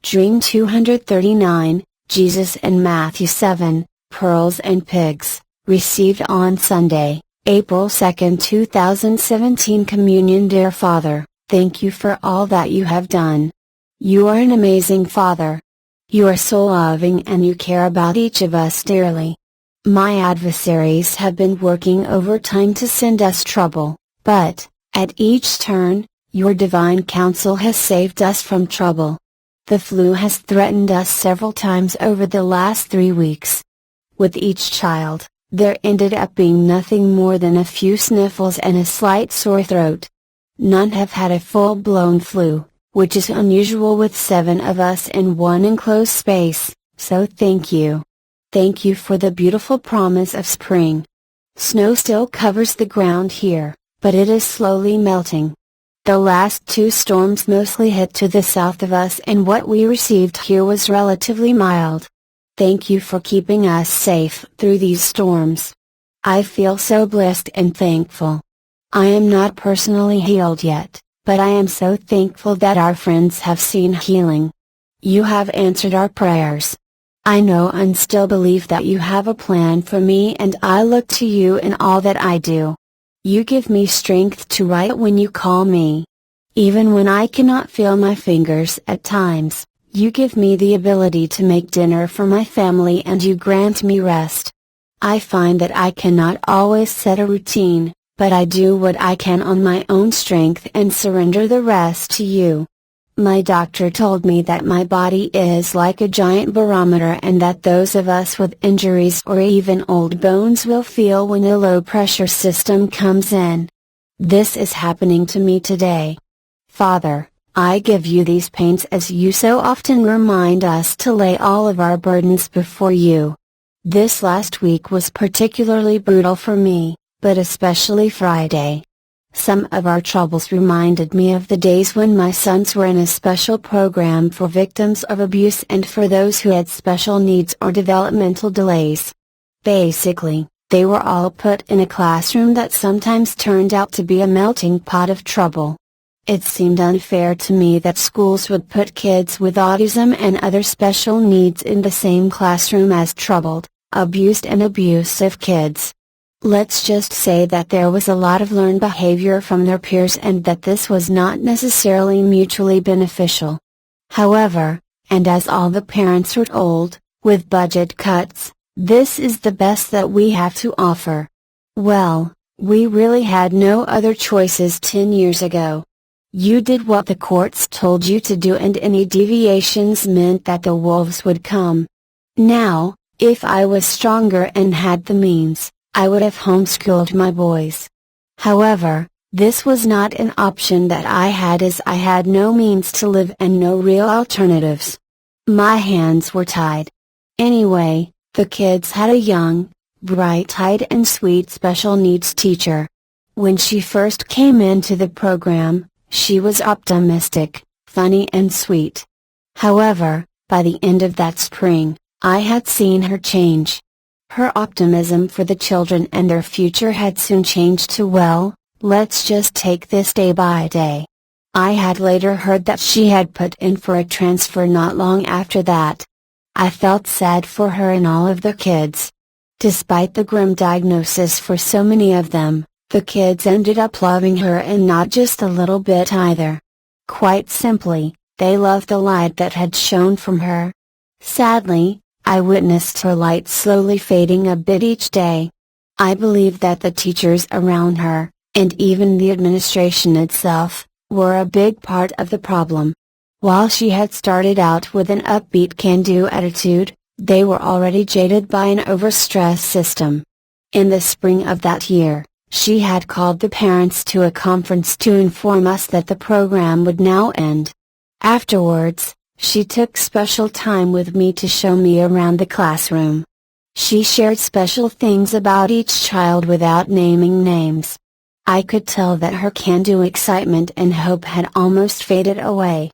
Dream 239, Jesus and Matthew 7, Pearls and Pigs, received on Sunday, April 2, 2017. Communion. Dear Father, thank you for all that you have done. You are an amazing Father. You are so loving and you care about each of us dearly. My adversaries have been working overtime to send us trouble, but, at each turn, your divine counsel has saved us from trouble. The flu has threatened us several times over the last 3 weeks. With each child, there ended up being nothing more than a few sniffles and a slight sore throat. None have had a full-blown flu, which is unusual with 7 of us in one enclosed space, so thank you. Thank you for the beautiful promise of spring. Snow still covers the ground here, but it is slowly melting. The last 2 storms mostly hit to the south of us and what we received here was relatively mild. Thank you for keeping us safe through these storms. I feel so blessed and thankful. I am not personally healed yet, but I am so thankful that our friends have seen healing. You have answered our prayers. I know and still believe that you have a plan for me and I look to you in all that I do. You give me strength to write when you call me. Even when I cannot feel my fingers at times, you give me the ability to make dinner for my family and you grant me rest. I find that I cannot always set a routine, but I do what I can on my own strength and surrender the rest to you. My doctor told me that my body is like a giant barometer and that those of us with injuries or even old bones will feel when a low pressure system comes in. This is happening to me today. Father, I give you these pains as you so often remind us to lay all of our burdens before you. This last week was particularly brutal for me, but especially Friday. Some of our troubles reminded me of the days when my sons were in a special program for victims of abuse and for those who had special needs or developmental delays. Basically, they were all put in a classroom that sometimes turned out to be a melting pot of trouble. It seemed unfair to me that schools would put kids with autism and other special needs in the same classroom as troubled, abused and abusive kids. Let's just say that there was a lot of learned behavior from their peers and that this was not necessarily mutually beneficial. However, and as all the parents were told, with budget cuts, this is the best that we have to offer. Well, we really had no other choices 10 years ago. You did what the courts told you to do and any deviations meant that the wolves would come. Now, if I was stronger and had the means, I would have homeschooled my boys. However, this was not an option that I had as I had no means to live and no real alternatives. My hands were tied. Anyway, the kids had a young, bright-eyed and sweet special needs teacher. When she first came into the program, she was optimistic, funny and sweet. However, by the end of that spring, I had seen her change. Her optimism for the children and their future had soon changed to well, let's just take this day by day. I had later heard that she had put in for a transfer not long after that. I felt sad for her and all of the kids. Despite the grim diagnosis for so many of them, the kids ended up loving her and not just a little bit either. Quite simply, they loved the light that had shone from her. Sadly, I witnessed her light slowly fading a bit each day. I believe that the teachers around her, and even the administration itself, were a big part of the problem. While she had started out with an upbeat can-do attitude, they were already jaded by an overstressed system. In the spring of that year, she had called the parents to a conference to inform us that the program would now end. Afterwards, she took special time with me to show me around the classroom. She shared special things about each child without naming names. I could tell that her can-do excitement and hope had almost faded away.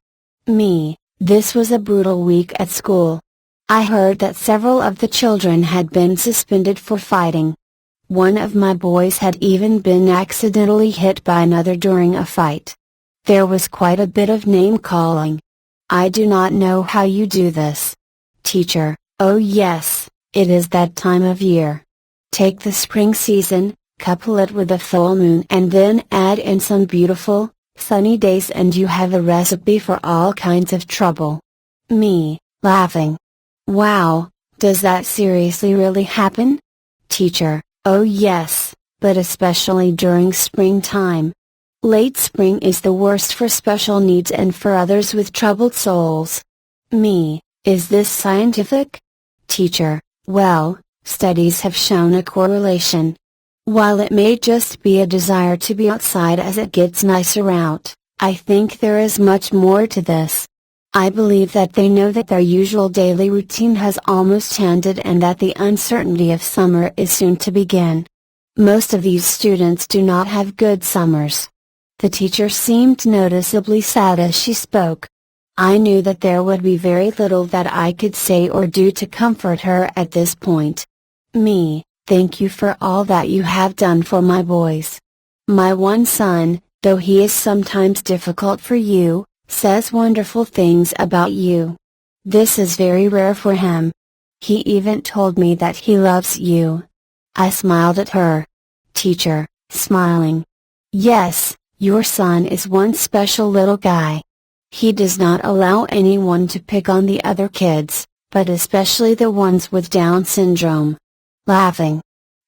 This was a brutal week at school. I heard that several of the children had been suspended for fighting. One of my boys had even been accidentally hit by another during a fight. There was quite a bit of name-calling. I do not know how you do this. Teacher: Oh yes, it is that time of year. Take the spring season, couple it with a full moon and then add in some beautiful, sunny days and you have a recipe for all kinds of trouble. Me, laughing. Wow, does that seriously really happen? Teacher: Oh yes, but especially during springtime. Late spring is the worst for special needs and for others with troubled souls. Me, is this scientific? Teacher: Well, studies have shown a correlation. While it may just be a desire to be outside as it gets nicer out, I think there is much more to this. I believe that they know that their usual daily routine has almost ended and that the uncertainty of summer is soon to begin. Most of these students do not have good summers. The teacher seemed noticeably sad as she spoke. I knew that there would be very little that I could say or do to comfort her at this point. Me: Thank you for all that you have done for my boys. My one son, though he is sometimes difficult for you, says wonderful things about you. This is very rare for him. He even told me that he loves you. I smiled at her. Teacher, smiling: Yes, your son is one special little guy. He does not allow anyone to pick on the other kids, but especially the ones with Down syndrome. Laughing.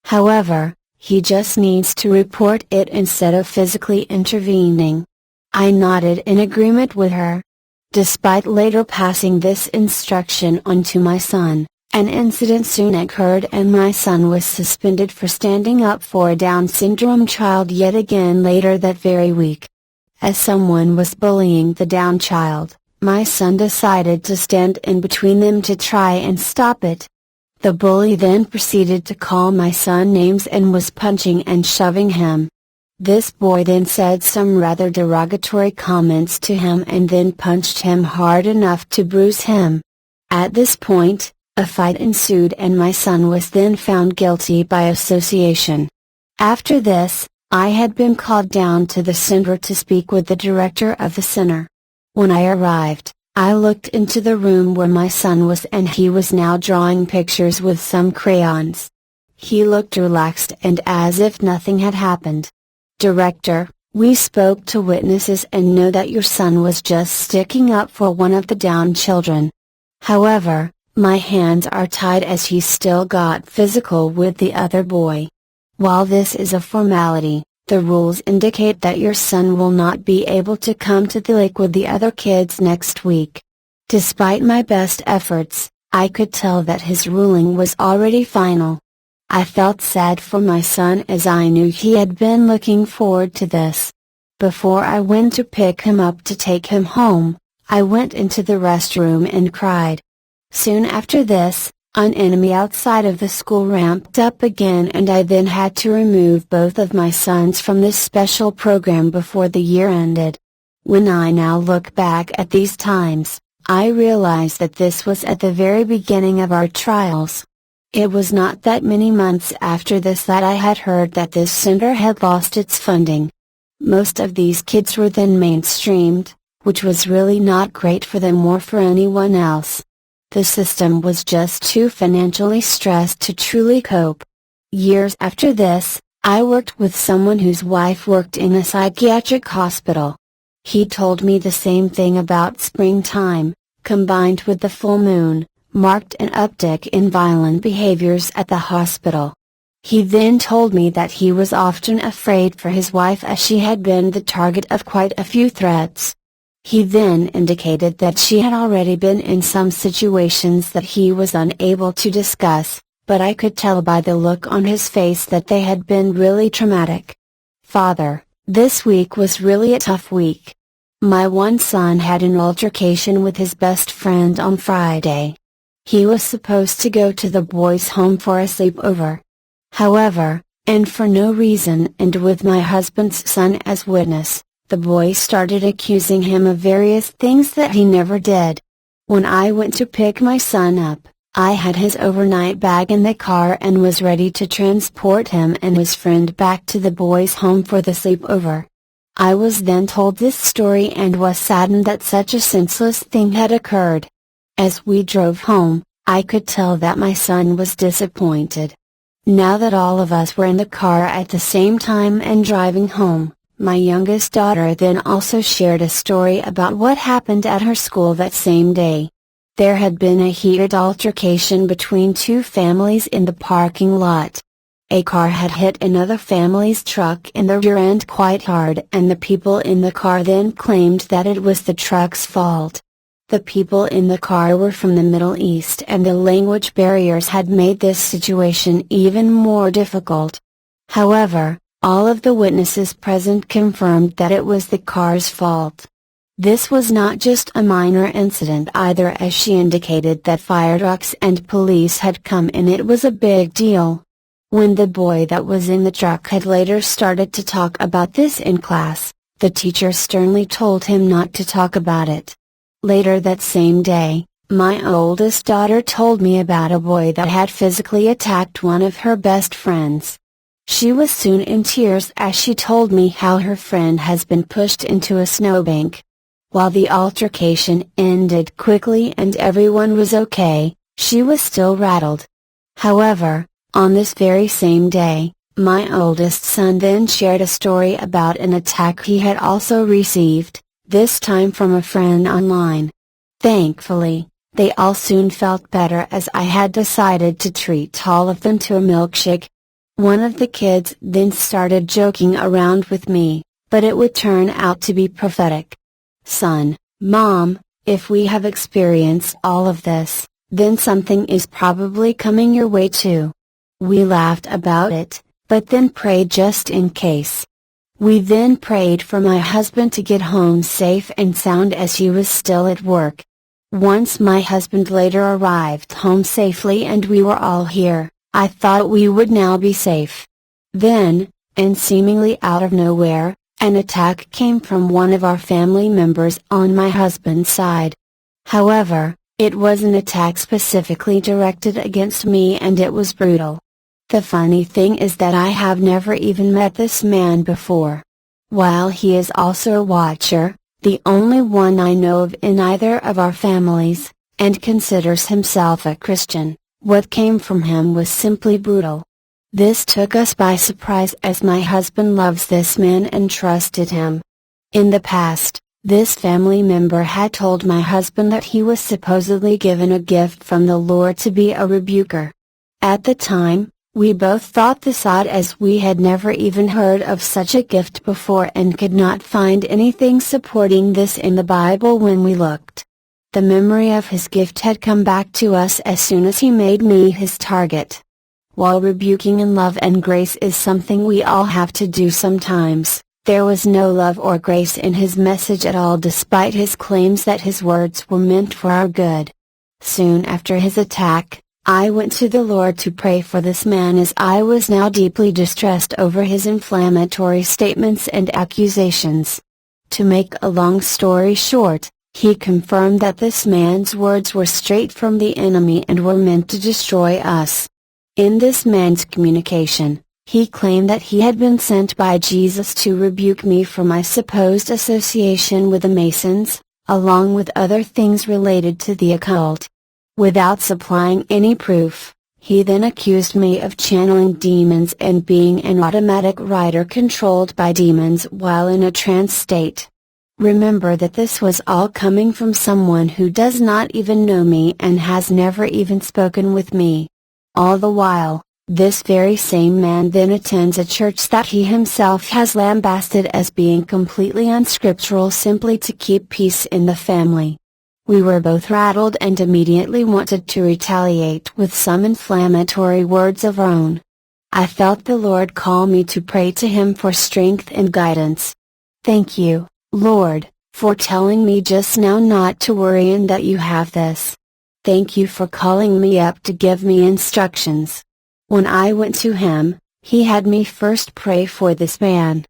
However, he just needs to report it instead of physically intervening. I nodded in agreement with her. Despite later passing this instruction on to my son, an incident soon occurred and my son was suspended for standing up for a Down syndrome child yet again later that very week. As someone was bullying the Down child, my son decided to stand in between them to try and stop it. The bully then proceeded to call my son names and was punching and shoving him. This boy then said some rather derogatory comments to him and then punched him hard enough to bruise him. At this point, a fight ensued and my son was then found guilty by association. After this, I had been called down to the center to speak with the director of the center. When I arrived, I looked into the room where my son was and he was now drawing pictures with some crayons. He looked relaxed and as if nothing had happened. Director, we spoke to witnesses and know that your son was just sticking up for one of the Down children. However, my hands are tied as he still got physical with the other boy. While this is a formality, the rules indicate that your son will not be able to come to the lake with the other kids next week. Despite my best efforts, I could tell that his ruling was already final. I felt sad for my son as I knew he had been looking forward to this. Before I went to pick him up to take him home, I went into the restroom and cried. Soon after this, an enemy outside of the school ramped up again and I then had to remove both of my sons from this special program before the year ended. When I now look back at these times, I realize that this was at the very beginning of our trials. It was not that many months after this that I had heard that this center had lost its funding. Most of these kids were then mainstreamed, which was really not great for them or for anyone else. The system was just too financially stressed to truly cope. Years after this, I worked with someone whose wife worked in a psychiatric hospital. He told me the same thing about springtime, combined with the full moon, marked an uptick in violent behaviors at the hospital. He then told me that he was often afraid for his wife as she had been the target of quite a few threats. He then indicated that she had already been in some situations that he was unable to discuss, but I could tell by the look on his face that they had been really traumatic. Father, this week was really a tough week. My one son had an altercation with his best friend on Friday. He was supposed to go to the boys' home for a sleepover. However, and for no reason and with my husband's son as witness, the boy started accusing him of various things that he never did. When I went to pick my son up, I had his overnight bag in the car and was ready to transport him and his friend back to the boys' home for the sleepover. I was then told this story and was saddened that such a senseless thing had occurred. As we drove home, I could tell that my son was disappointed. Now that all of us were in the car at the same time and driving home, my youngest daughter then also shared a story about what happened at her school that same day. There had been a heated altercation between two families in the parking lot. A car had hit another family's truck in the rear end quite hard, and the people in the car then claimed that it was the truck's fault. The people in the car were from the Middle East, and the language barriers had made this situation even more difficult. However, all of the witnesses present confirmed that it was the car's fault. This was not just a minor incident either, as she indicated that fire trucks and police had come, and it was a big deal. When the boy that was in the truck had later started to talk about this in class, the teacher sternly told him not to talk about it. Later that same day, my oldest daughter told me about a boy that had physically attacked one of her best friends. She was soon in tears as she told me how her friend has been pushed into a snowbank. While the altercation ended quickly and everyone was okay, she was still rattled. However, on this very same day, my oldest son then shared a story about an attack he had also received, this time from a friend online. Thankfully, they all soon felt better, as I had decided to treat all of them to a milkshake. One of the kids then started joking around with me, but it would turn out to be prophetic. "Son, Mom, if we have experienced all of this, then something is probably coming your way too." We laughed about it, but then prayed just in case. We then prayed for my husband to get home safe and sound, as he was still at work. Once my husband later arrived home safely and we were all here, I thought we would now be safe. Then, and seemingly out of nowhere, an attack came from one of our family members on my husband's side. However, it was an attack specifically directed against me, and it was brutal. The funny thing is that I have never even met this man before. While he is also a watcher, the only one I know of in either of our families, and considers himself a Christian, what came from him was simply brutal. This took us by surprise, as my husband loves this man and trusted him. In the past, this family member had told my husband that he was supposedly given a gift from the Lord to be a rebuker. At the time, we both thought this odd, as we had never even heard of such a gift before and could not find anything supporting this in the Bible when we looked. The memory of his gift had come back to us as soon as he made me his target. While rebuking in love and grace is something we all have to do sometimes, there was no love or grace in his message at all, despite his claims that his words were meant for our good. Soon after his attack, I went to the Lord to pray for this man, as I was now deeply distressed over his inflammatory statements and accusations. To make a long story short, he confirmed that this man's words were straight from the enemy and were meant to destroy us. In this man's communication, he claimed that he had been sent by Jesus to rebuke me for my supposed association with the Masons, along with other things related to the occult. Without supplying any proof, he then accused me of channeling demons and being an automatic writer controlled by demons while in a trance state. Remember that this was all coming from someone who does not even know me and has never even spoken with me. All the while, this very same man then attends a church that he himself has lambasted as being completely unscriptural, simply to keep peace in the family. We were both rattled and immediately wanted to retaliate with some inflammatory words of our own. I felt the Lord call me to pray to Him for strength and guidance. Thank you, Lord, for telling me just now not to worry and that you have this. Thank you for calling me up to give me instructions. When I went to Him, He had me first pray for this man.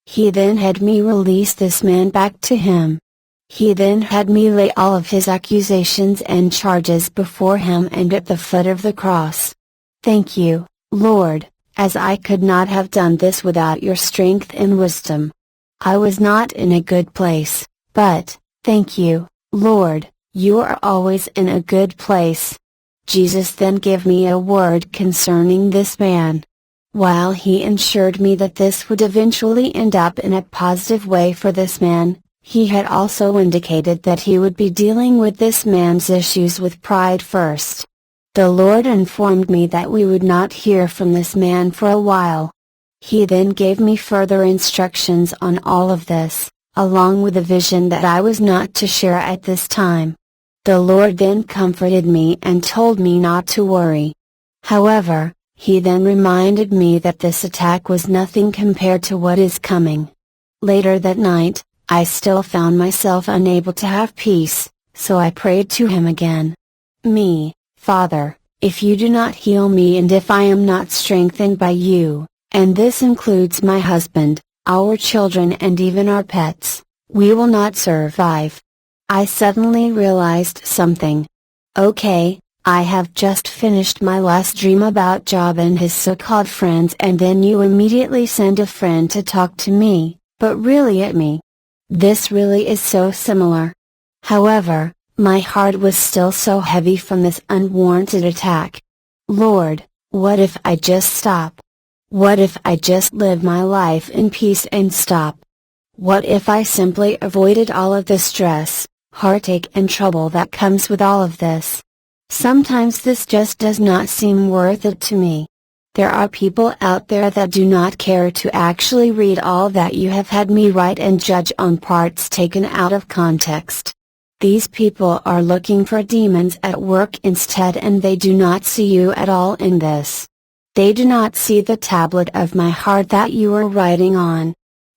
He then had me release this man back to Him. He then had me lay all of his accusations and charges before Him and at the foot of the cross. Thank you, Lord, as I could not have done this without your strength and wisdom. I was not in a good place, but, thank you, Lord, you are always in a good place. Jesus then gave me a word concerning this man. While he assured me that this would eventually end up in a positive way for this man, he had also indicated that he would be dealing with this man's issues with pride first. The Lord informed me that we would not hear from this man for a while. He then gave me further instructions on all of this, along with a vision that I was not to share at this time. The Lord then comforted me and told me not to worry. However, He then reminded me that this attack was nothing compared to what is coming. Later that night, I still found myself unable to have peace, so I prayed to Him again. Father, if you do not heal me and if I am not strengthened by you, and this includes my husband, our children and even our pets, we will not survive. I suddenly realized something. Okay, I have just finished my last dream about Job and his so-called friends and then you immediately send a friend to talk to me, but really at me. This really is so similar. However, my heart was still so heavy from this unwarranted attack. Lord, what if I just stop? What if I just live my life in peace and stop? What if I simply avoided all of the stress, heartache and trouble that comes with all of this? Sometimes this just does not seem worth it to me. There are people out there that do not care to actually read all that you have had me write and judge on parts taken out of context. These people are looking for demons at work instead and they do not see you at all in this. They do not see the tablet of my heart that you are writing on.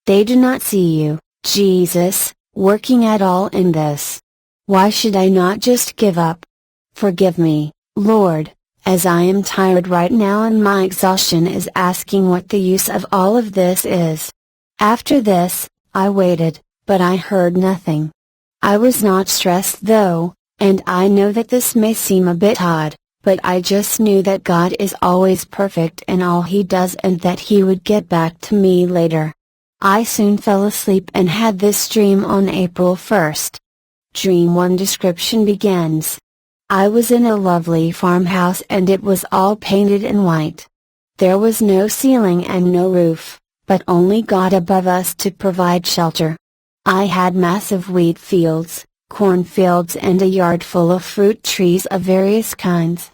They do not see you, Jesus, working at all in this. Why should I not just give up? Forgive me, Lord, as I am tired right now and my exhaustion is asking what the use of all of this is. After this, I waited, but I heard nothing. I was not stressed though, and I know that this may seem a bit odd, but I just knew that God is always perfect in all He does and that He would get back to me later. I soon fell asleep and had this dream on April 1st. Dream 1 description begins. I was in a lovely farmhouse and it was all painted in white. There was no ceiling and no roof, but only God above us to provide shelter. I had massive wheat fields, cornfields and a yard full of fruit trees of various kinds.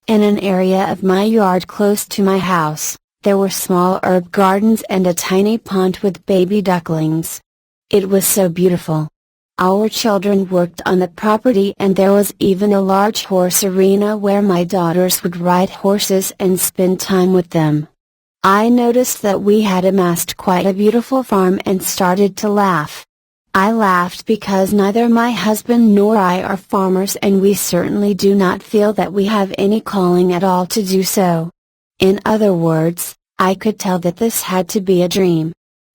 In an area of my yard close to my house, there were small herb gardens and a tiny pond with baby ducklings. It was so beautiful. Our children worked on the property and there was even a large horse arena where my daughters would ride horses and spend time with them. I noticed that we had amassed quite a beautiful farm and started to laugh. I laughed because neither my husband nor I are farmers and we certainly do not feel that we have any calling at all to do so. In other words, I could tell that this had to be a dream.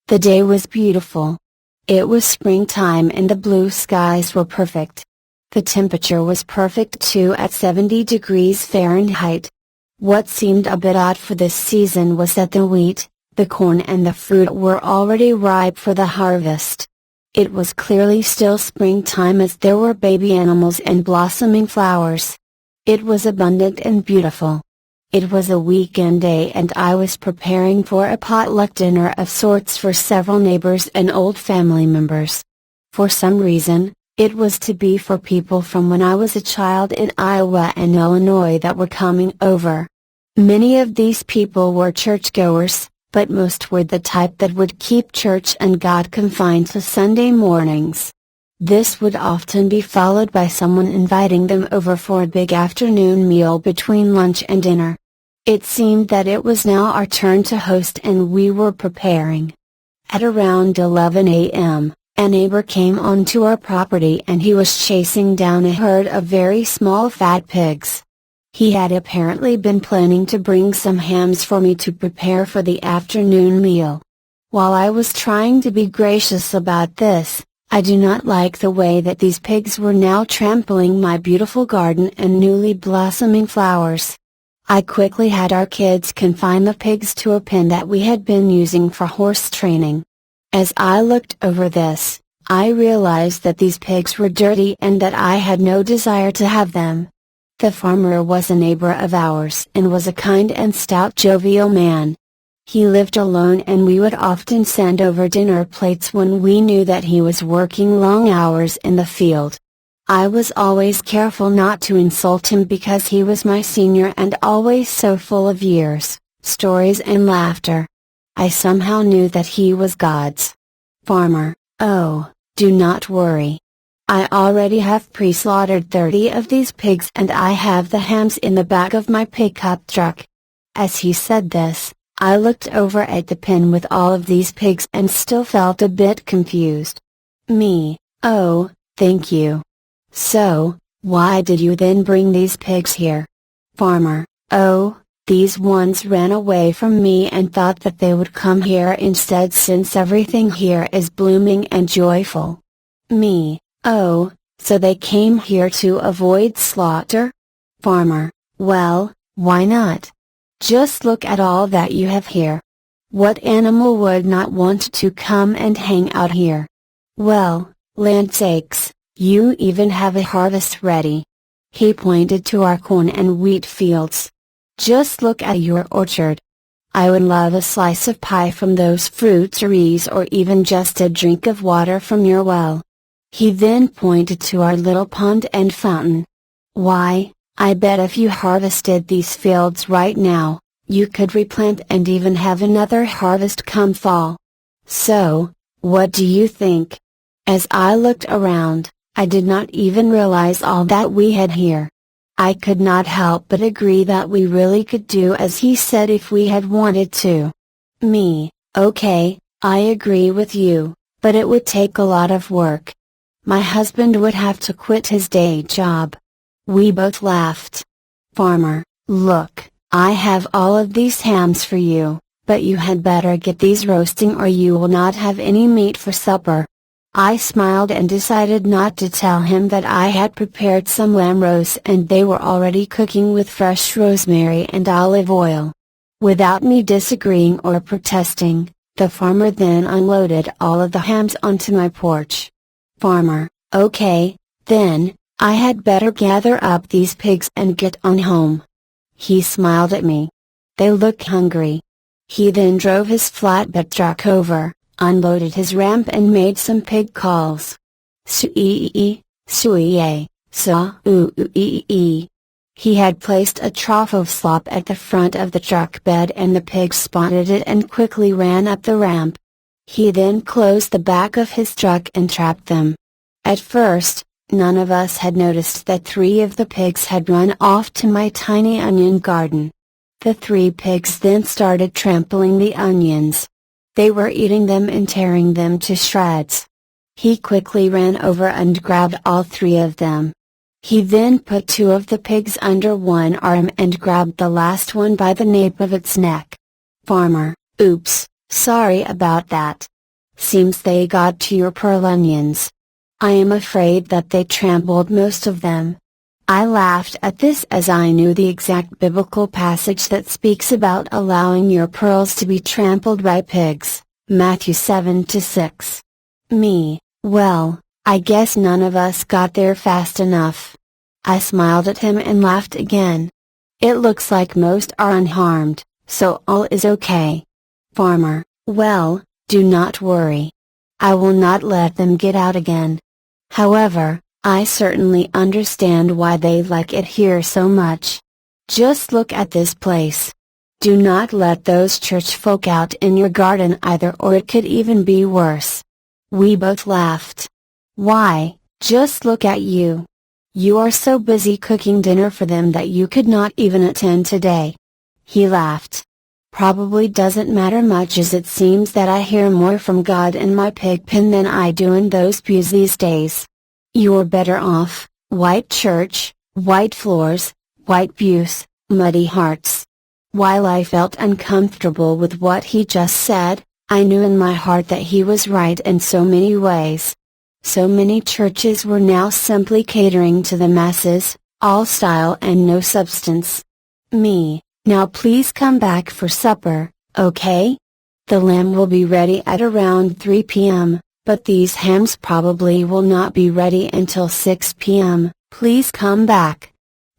The day was beautiful. It was springtime and the blue skies were perfect. The temperature was perfect too at 70 degrees Fahrenheit. What seemed a bit odd for this season was that the wheat, the corn and the fruit were already ripe for the harvest. It was clearly still springtime as there were baby animals and blossoming flowers. It was abundant and beautiful. It was a weekend day and I was preparing for a potluck dinner of sorts for several neighbors and old family members. For some reason, it was to be for people from when I was a child in Iowa and Illinois that were coming over. Many of these people were churchgoers, but most were the type that would keep church and God confined to Sunday mornings. This would often be followed by someone inviting them over for a big afternoon meal between lunch and dinner. It seemed that it was now our turn to host and we were preparing. At around 11 a.m., a neighbor came onto our property and he was chasing down a herd of very small fat pigs. He had apparently been planning to bring some hams for me to prepare for the afternoon meal. While I was trying to be gracious about this, I do not like the way that these pigs were now trampling my beautiful garden and newly blossoming flowers. I quickly had our kids confine the pigs to a pen that we had been using for horse training. As I looked over this, I realized that these pigs were dirty and that I had no desire to have them. The farmer was a neighbor of ours and was a kind and stout jovial man. He lived alone and we would often send over dinner plates when we knew that he was working long hours in the field. I was always careful not to insult him because he was my senior and always so full of years, stories and laughter. I somehow knew that he was God's farmer. Oh, do not worry. I already have pre-slaughtered 30 of these pigs and I have the hams in the back of my pickup truck. As he said this, I looked over at the pen with all of these pigs and still felt a bit confused. Me, oh, thank you. So, why did you then bring these pigs here? Farmer, oh, these ones ran away from me and thought that they would come here instead since everything here is blooming and joyful. Me, oh, so they came here to avoid slaughter? Farmer, well, why not? Just look at all that you have here. What animal would not want to come and hang out here? Well, land sakes, you even have a harvest ready. He pointed to our corn and wheat fields. Just look at your orchard. I would love a slice of pie from those fruit trees or even just a drink of water from your well. He then pointed to our little pond and fountain. Why, I bet if you harvested these fields right now, you could replant and even have another harvest come fall. So, what do you think? As I looked around, I did not even realize all that we had here. I could not help but agree that we really could do as he said if we had wanted to. Me, okay, I agree with you, but it would take a lot of work. My husband would have to quit his day job. We both laughed. Farmer, look, I have all of these hams for you, but you had better get these roasting or you will not have any meat for supper. I smiled and decided not to tell him that I had prepared some lamb roasts and they were already cooking with fresh rosemary and olive oil. Without me disagreeing or protesting, the farmer then unloaded all of the hams onto my porch. Farmer, okay, then, I had better gather up these pigs and get on home. He smiled at me. They look hungry. He then drove his flatbed truck over, unloaded his ramp and made some pig calls. Sui-ee, sui-ee, sa-oo-ee. He had placed a trough of slop at the front of the truck bed and the pigs spotted it and quickly ran up the ramp. He then closed the back of his truck and trapped them. At first, none of us had noticed that 3 of the pigs had run off to my tiny onion garden. The 3 pigs then started trampling the onions. They were eating them and tearing them to shreds. He quickly ran over and grabbed all 3 of them. He then put 2 of the pigs under one arm and grabbed the last one by the nape of its neck. Farmer, oops, sorry about that. Seems they got to your pearl onions. I am afraid that they trampled most of them. I laughed at this as I knew the exact biblical passage that speaks about allowing your pearls to be trampled by pigs, Matthew 7-6. Me, well, I guess none of us got there fast enough. I smiled at him and laughed again. It looks like most are unharmed, so all is okay. Farmer, well, do not worry. I will not let them get out again. However, I certainly understand why they like it here so much. Just look at this place. Do not let those church folk out in your garden either or it could even be worse. We both laughed. Why, just look at you. You are so busy cooking dinner for them that you could not even attend today. He laughed. Probably doesn't matter much as it seems that I hear more from God in my pig pen than I do in those pews these days. You're better off, white church, white floors, white pews, muddy hearts. While I felt uncomfortable with what he just said, I knew in my heart that he was right in so many ways. So many churches were now simply catering to the masses, all style and no substance. Me, now please come back for supper, okay? The lamb will be ready at around 3 p.m., but these hams probably will not be ready until 6 p.m., please come back.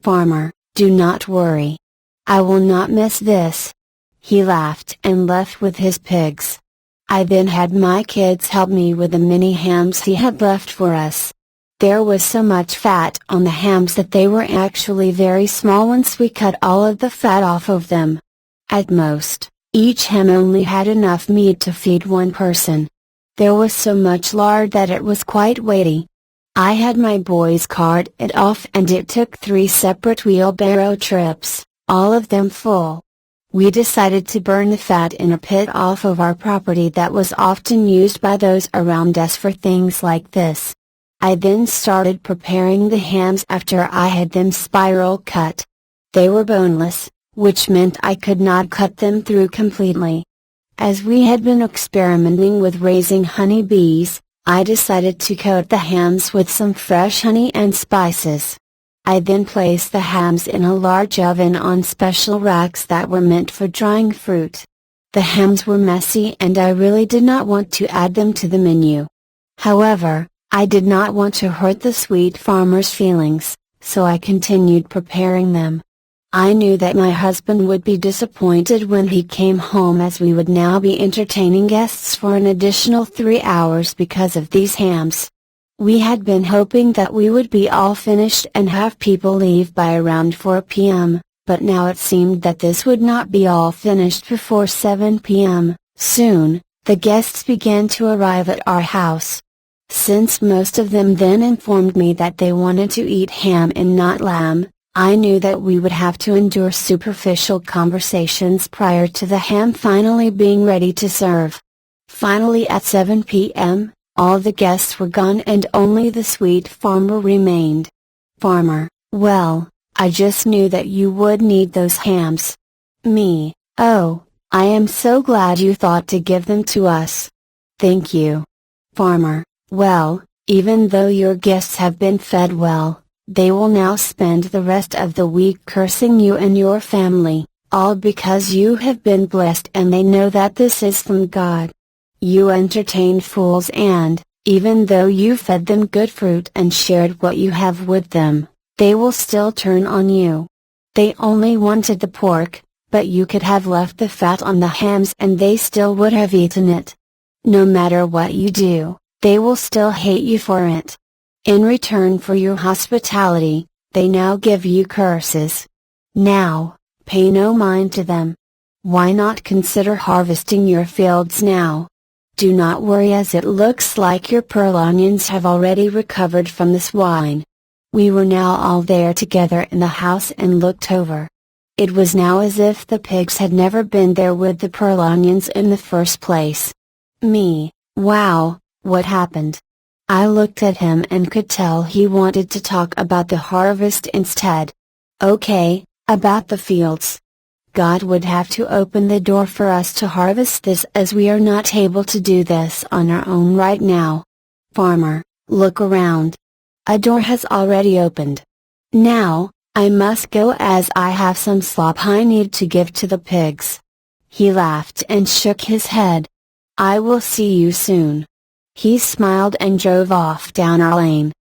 Farmer, do not worry. I will not miss this. He laughed and left with his pigs. I then had my kids help me with the mini hams he had left for us. There was so much fat on the hams that they were actually very small once we cut all of the fat off of them. At most, each ham only had enough meat to feed one person. There was so much lard that it was quite weighty. I had my boys cart it off and it took 3 separate wheelbarrow trips, all of them full. We decided to burn the fat in a pit off of our property that was often used by those around us for things like this. I then started preparing the hams after I had them spiral cut. They were boneless, which meant I could not cut them through completely. As we had been experimenting with raising honey bees, I decided to coat the hams with some fresh honey and spices. I then placed the hams in a large oven on special racks that were meant for drying fruit. The hams were messy and I really did not want to add them to the menu. However, I did not want to hurt the sweet farmer's feelings, so I continued preparing them. I knew that my husband would be disappointed when he came home as we would now be entertaining guests for an additional 3 hours because of these hams. We had been hoping that we would be all finished and have people leave by around 4 p.m., but now it seemed that this would not be all finished before 7 p.m. Soon, the guests began to arrive at our house. Since most of them then informed me that they wanted to eat ham and not lamb, I knew that we would have to endure superficial conversations prior to the ham finally being ready to serve. Finally at 7 p.m., all the guests were gone and only the sweet farmer remained. Farmer, well, I just knew that you would need those hams. Me, oh, I am so glad you thought to give them to us. Thank you. Farmer, well, even though your guests have been fed well, they will now spend the rest of the week cursing you and your family, all because you have been blessed and they know that this is from God. You entertained fools and, even though you fed them good fruit and shared what you have with them, they will still turn on you. They only wanted the pork, but you could have left the fat on the hams and they still would have eaten it. No matter what you do, they will still hate you for it. In return for your hospitality, they now give you curses. Now, pay no mind to them. Why not consider harvesting your fields now? Do not worry as it looks like your pearl onions have already recovered from the swine. We were now all there together in the house and looked over. It was now as if the pigs had never been there with the pearl onions in the first place. Me, wow. What happened? I looked at him and could tell he wanted to talk about the harvest instead. Okay, about the fields. God would have to open the door for us to harvest this as we are not able to do this on our own right now. Farmer, look around. A door has already opened. Now, I must go as I have some slop I need to give to the pigs. He laughed and shook his head. I will see you soon. He smiled and drove off down our lane.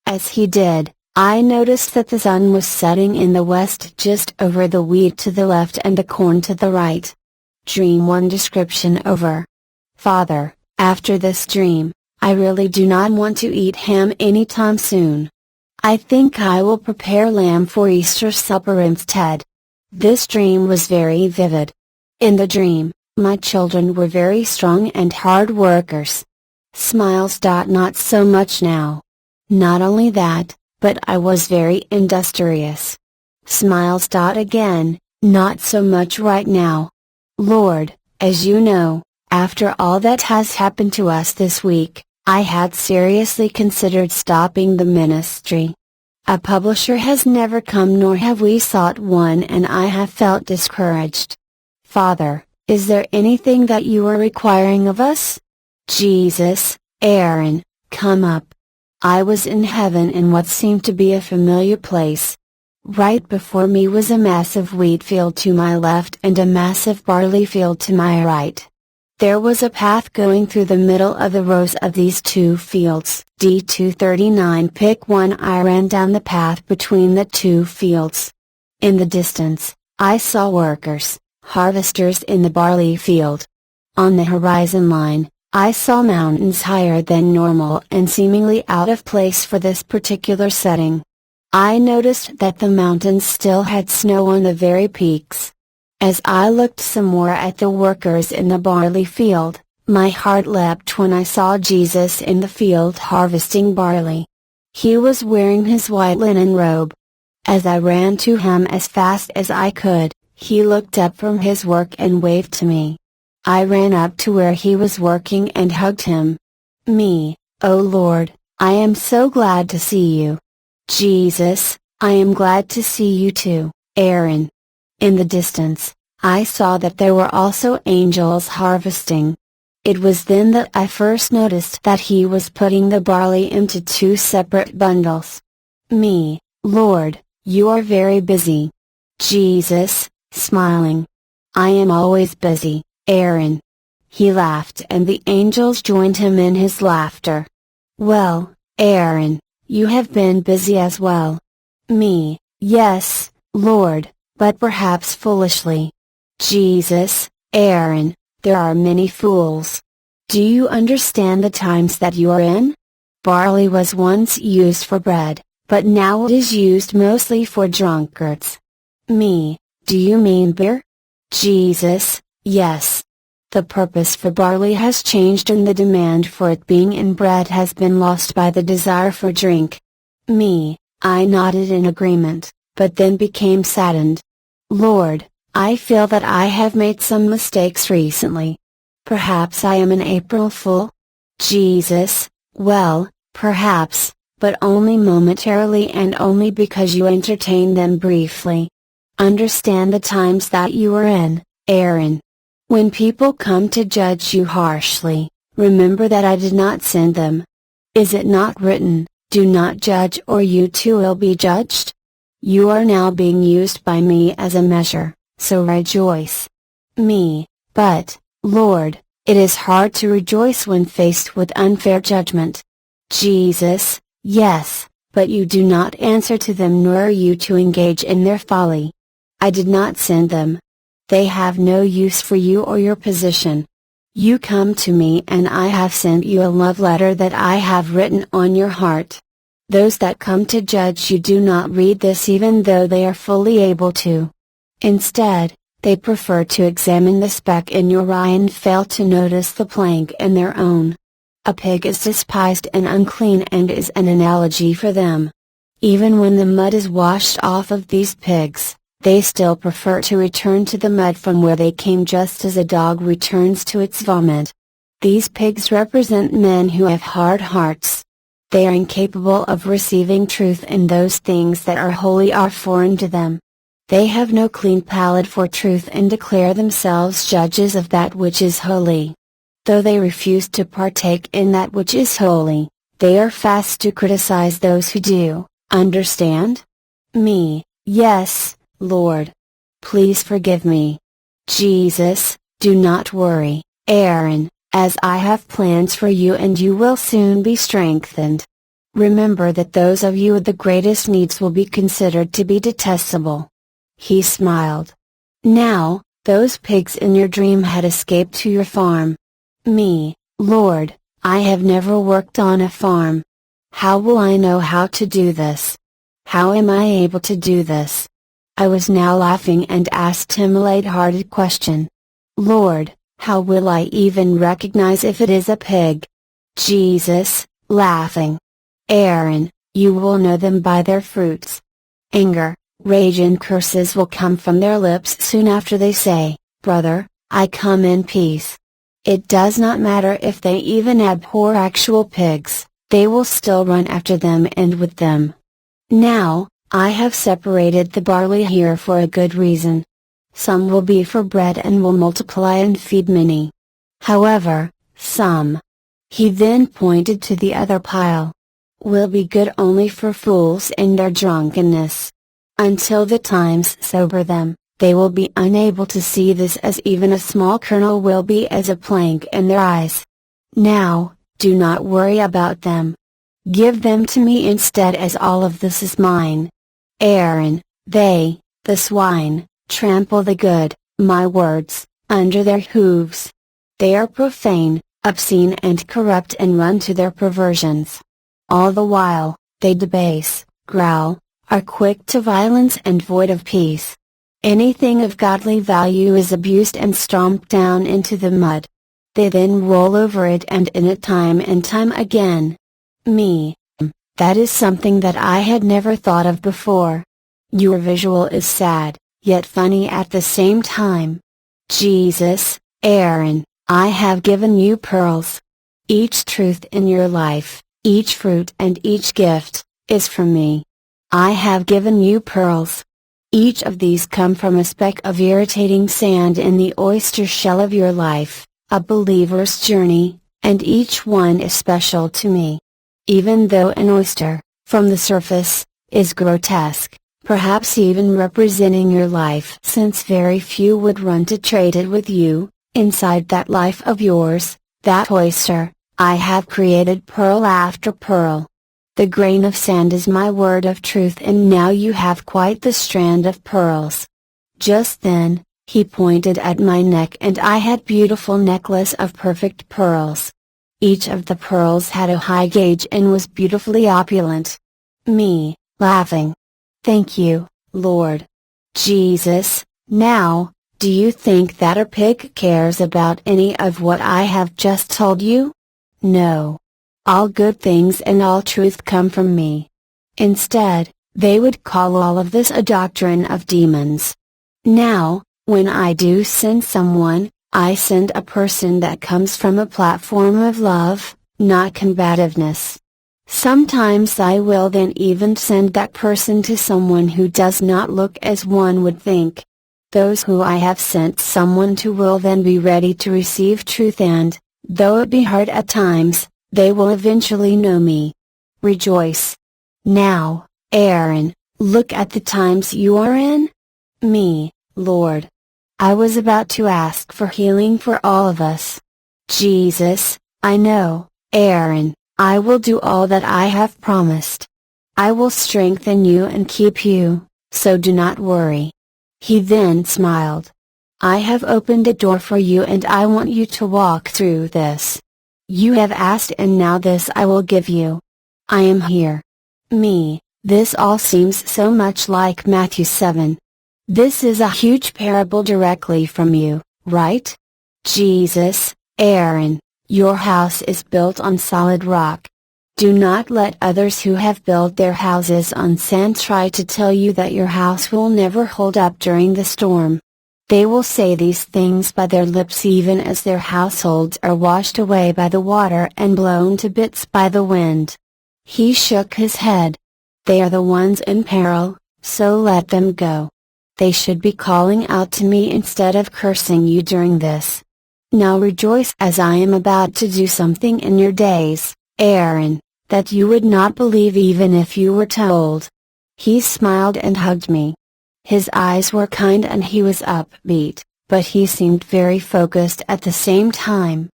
As he did, I noticed that the sun was setting in the west just over the wheat to the left and the corn to the right. Dream 1 description over. Father, after this dream, I really do not want to eat ham anytime soon. I think I will prepare lamb for Easter supper instead. This dream was very vivid. In the dream, my children were very strong and hard workers. Smiles. Not so much now. Not only that, but I was very industrious. Smiles. Again, not so much right now. Lord, as you know, after all that has happened to us this week, I had seriously considered stopping the ministry. A publisher has never come nor have we sought one and I have felt discouraged. Father, is there anything that you are requiring of us? Jesus, Erin, come up. I was in heaven in what seemed to be a familiar place. Right before me was a massive wheat field to my left and a massive barley field to my right. There was a path going through the middle of the rows of these two fields. D239 Pick 1 I ran down the path between the two fields. In the distance, I saw workers, harvesters in the barley field. On the horizon line, I saw mountains higher than normal and seemingly out of place for this particular setting. I noticed that the mountains still had snow on the very peaks. As I looked some more at the workers in the barley field, my heart leapt when I saw Jesus in the field harvesting barley. He was wearing his white linen robe. As I ran to him as fast as I could, he looked up from his work and waved to me. I ran up to where he was working and hugged him. Oh Lord, I am so glad to see you. Jesus, I am glad to see you too, Erin. In the distance, I saw that there were also angels harvesting. It was then that I first noticed that he was putting the barley into two separate bundles. Lord, you are very busy. Jesus, smiling. I am always busy, Erin. He laughed and the angels joined him in his laughter. Well, Erin, you have been busy as well. Yes, Lord, but perhaps foolishly. Jesus, Erin, there are many fools. Do you understand the times that you are in? Barley was once used for bread, but now it is used mostly for drunkards. Do you mean beer? Jesus, yes. The purpose for barley has changed and the demand for it being in bread has been lost by the desire for drink. I nodded in agreement, but then became saddened. Lord, I feel that I have made some mistakes recently. Perhaps I am an April Fool? Jesus, well, perhaps, but only momentarily and only because you entertain them briefly. Understand the times that you are in, Erin. When people come to judge you harshly, remember that I did not send them. Is it not written, do not judge or you too will be judged? You are now being used by me as a measure, so rejoice. But, Lord, it is hard to rejoice when faced with unfair judgment. Jesus, yes, but you do not answer to them nor are you to engage in their folly. I did not send them. They have no use for you or your position. You come to me and I have sent you a love letter that I have written on your heart. Those that come to judge you do not read this even though they are fully able to. Instead, they prefer to examine the speck in your eye and fail to notice the plank in their own. A pig is despised and unclean and is an analogy for them. Even when the mud is washed off of these pigs, they still prefer to return to the mud from where they came just as a dog returns to its vomit. These pigs represent men who have hard hearts. They are incapable of receiving truth and those things that are holy are foreign to them. They have no clean palate for truth and declare themselves judges of that which is holy. Though they refuse to partake in that which is holy, they are fast to criticize those who do. Understand? Yes, Lord. Please forgive me. Jesus, do not worry, Erin, as I have plans for you and you will soon be strengthened. Remember that those of you with the greatest needs will be considered to be detestable. He smiled. Now, those pigs in your dream had escaped to your farm. Lord, I have never worked on a farm. How will I know how to do this? How am I able to do this? I was now laughing and asked him a light-hearted question. Lord, how will I even recognize if it is a pig? Jesus, laughing. Erin, you will know them by their fruits. Anger, rage and curses will come from their lips soon after they say, Brother, I come in peace. It does not matter if they even abhor actual pigs, they will still run after them and with them. Now, I have separated the barley here for a good reason. Some will be for bread and will multiply and feed many. However, some. He then pointed to the other pile. Will be good only for fools and their drunkenness. Until the times sober them, They will be unable to see this as even a small kernel will be as a plank in their eyes. Now, do not worry about them. Give them to me instead, as all of this is mine. Erin, they, the swine, trample the good, my words, under their hooves. They are profane, obscene and corrupt and run to their perversions. All the while, they debase, growl, are quick to violence and void of peace. Anything of godly value is abused and stomped down into the mud. They then roll over it and in it time and time again. Me. That is something that I had never thought of before. Your visual is sad, yet funny at the same time. Jesus, Erin, I have given you pearls. Each truth in your life, each fruit and each gift, is from me. I have given you pearls. Each of these come from a speck of irritating sand in the oyster shell of your life, a believer's journey, and each one is special to me. Even though an oyster, from the surface, is grotesque, perhaps even representing your life, since very few would run to trade it with you, inside that life of yours, that oyster, I have created pearl after pearl. The grain of sand is my word of truth, and now you have quite the strand of pearls. Just then, he pointed at my neck, and I had beautiful necklace of perfect pearls. Each of the pearls had a high gauge and was beautifully opulent. Me, laughing. Thank you, Lord. Jesus, now, do you think that a pig cares about any of what I have just told you? No. All good things and all truth come from me. Instead, they would call all of this a doctrine of demons. Now, when I do send someone, I send a person that comes from a platform of love, not combativeness. Sometimes I will then even send that person to someone who does not look as one would think. Those who I have sent someone to will then be ready to receive truth, and, though it be hard at times, they will eventually know me. Rejoice. Now, Erin, look at the times you are in. Me, Lord. I was about to ask for healing for all of us. Jesus, I know, Erin, I will do all that I have promised. I will strengthen you and keep you, so do not worry. He then smiled. I have opened a door for you, and I want you to walk through this. You have asked, and now this I will give you. I am here. Me, this all seems so much like Matthew 7. This is a huge parable directly from you, right? Jesus, Erin, your house is built on solid rock. Do not let others who have built their houses on sand try to tell you that your house will never hold up during the storm. They will say these things by their lips even as their households are washed away by the water and blown to bits by the wind. He shook his head. They are the ones in peril, so let them go. They should be calling out to me instead of cursing you during this. Now rejoice, as I am about to do something in your days, Erin, that you would not believe even if you were told. He smiled and hugged me. His eyes were kind and he was upbeat, but he seemed very focused at the same time.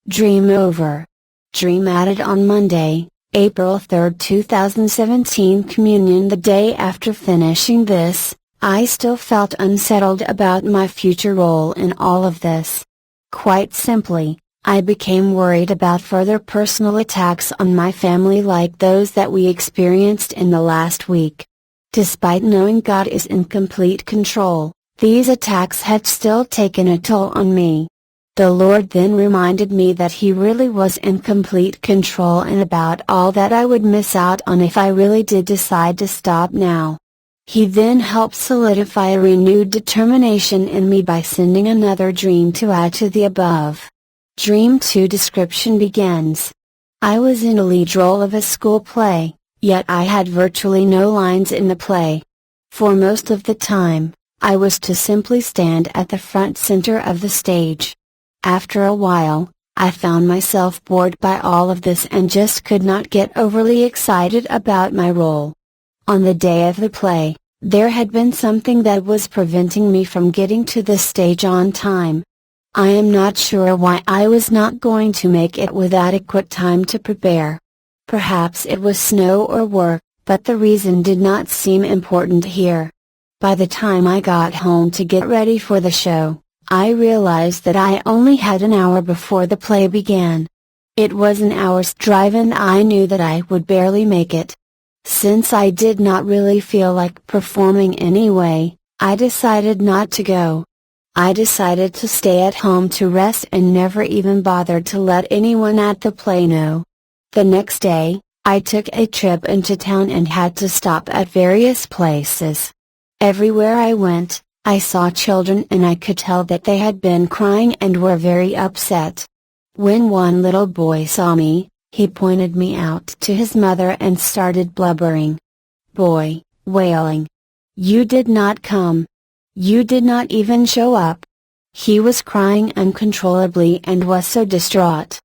Dream over. Dream added on Monday, April 3, 2017 Communion. The day after finishing this, I still felt unsettled about my future role in all of this. Quite simply, I became worried about further personal attacks on my family like those that we experienced in the last week. Despite knowing God is in complete control, these attacks had still taken a toll on me. The Lord then reminded me that He really was in complete control and about all that I would miss out on if I really did decide to stop now. He then helped solidify a renewed determination in me by sending another dream to add to the above. Dream 2 description begins. I was in a lead role of a school play, yet I had virtually no lines in the play. For most of the time, I was to simply stand at the front center of the stage. After a while, I found myself bored by all of this and just could not get overly excited about my role. On the day of the play, There had been something that was preventing me from getting to the stage on time. I am not sure why I was not going to make it with adequate time to prepare. Perhaps it was snow or work, but the reason did not seem important here. By the time I got home to get ready for the show, I realized that I only had an hour before the play began. It was an hour's drive and I knew that I would barely make it. Since I did not really feel like performing anyway, I decided not to go. I decided to stay at home to rest and never even bothered to let anyone at the play know. The next day, I took a trip into town and had to stop at various places. Everywhere I went, I saw children and I could tell that they had been crying and were very upset. When one little boy saw me, he pointed me out to his mother and started blubbering. Boy, wailing. You did not come. You did not even show up. He was crying uncontrollably and was so distraught.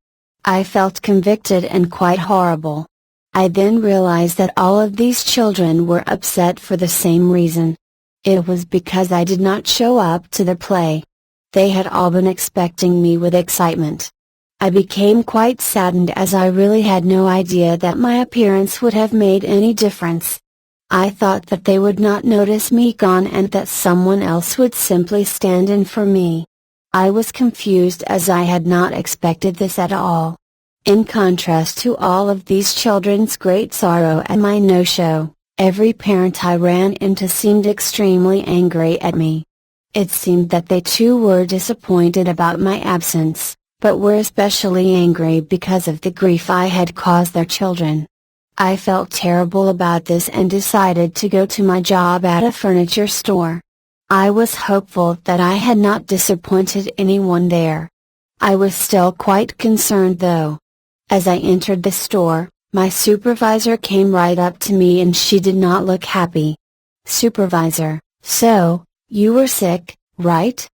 I felt convicted and quite horrible. I then realized that all of these children were upset for the same reason. It was because I did not show up to the play. They had all been expecting me with excitement. I became quite saddened as I really had no idea that my appearance would have made any difference. I thought that they would not notice me gone and that someone else would simply stand in for me. I was confused as I had not expected this at all. In contrast to all of these children's great sorrow at my no-show, every parent I ran into seemed extremely angry at me. It seemed that they too were disappointed about my absence, but were especially angry because of the grief I had caused their children. I felt terrible about this and decided to go to my job at a furniture store. I was hopeful that I had not disappointed anyone there. I was still quite concerned though. As I entered the store, my supervisor came right up to me and she did not look happy. Supervisor, so, you were sick, right?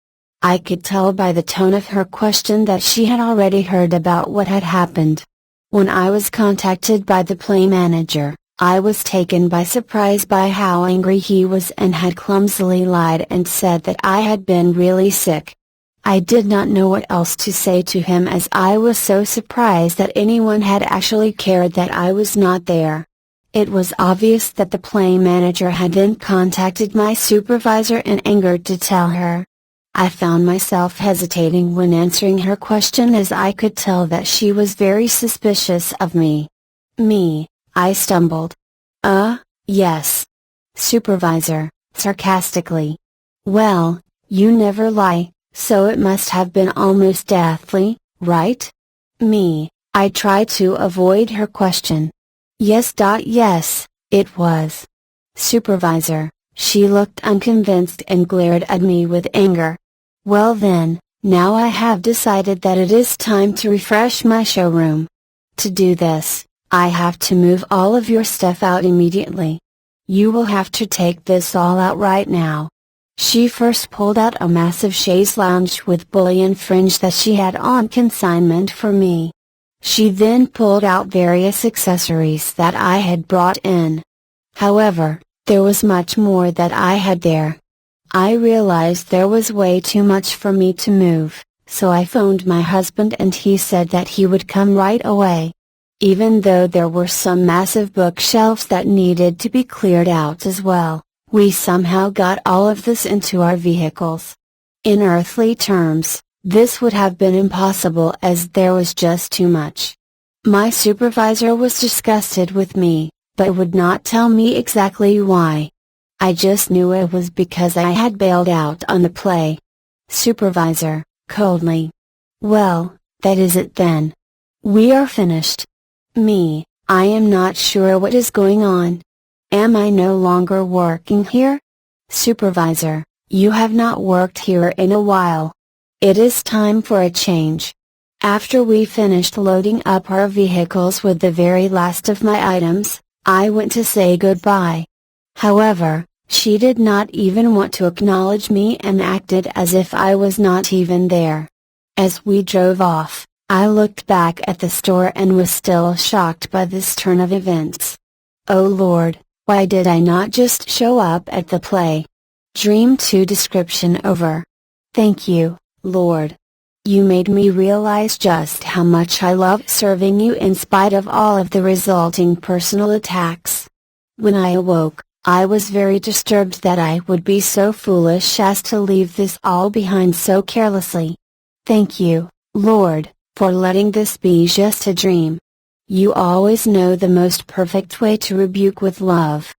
I could tell by the tone of her question that she had already heard about what had happened. When I was contacted by the play manager, I was taken by surprise by how angry he was and had clumsily lied and said that I had been really sick. I did not know what else to say to him as I was so surprised that anyone had actually cared that I was not there. It was obvious that the play manager had then contacted my supervisor in anger to tell her. I found myself hesitating when answering her question as I could tell that she was very suspicious of me. I stumbled. Yes. Supervisor, sarcastically. Well, you never lie, so it must have been almost deathly, right? I tried to avoid her question. Yes, it was. Supervisor, she looked unconvinced and glared at me with anger. Well then, now I have decided that it is time to refresh my showroom. To do this, I have to move all of your stuff out immediately. You will have to take this all out right now. She first pulled out a massive chaise lounge with bullion fringe that she had on consignment for me. She then pulled out various accessories that I had brought in. However, there was much more that I had there. I realized there was way too much for me to move, so I phoned my husband and he said that he would come right away. Even though there were some massive bookshelves that needed to be cleared out as well, we somehow got all of this into our vehicles. In earthly terms, this would have been impossible as there was just too much. My supervisor was disgusted with me, but would not tell me exactly why. I just knew it was because I had bailed out on the play. Supervisor, coldly. Well, that is it then. We are finished. I am not sure what is going on. Am I no longer working here? Supervisor, you have not worked here in a while. It is time for a change. After we finished loading up our vehicles with the very last of my items, I went to say goodbye. However, she did not even want to acknowledge me and acted as if I was not even there. As we drove off, I looked back at the store and was still shocked by this turn of events. Oh Lord, Why did I not just show up at the play? Dream 2 description over. Thank you, Lord. You made me realize just how much I love serving you in spite of all of the resulting personal attacks. When I awoke, I was very disturbed that I would be so foolish as to leave this all behind so carelessly. Thank you, Lord, for letting this be just a dream. You always know the most perfect way to rebuke with love.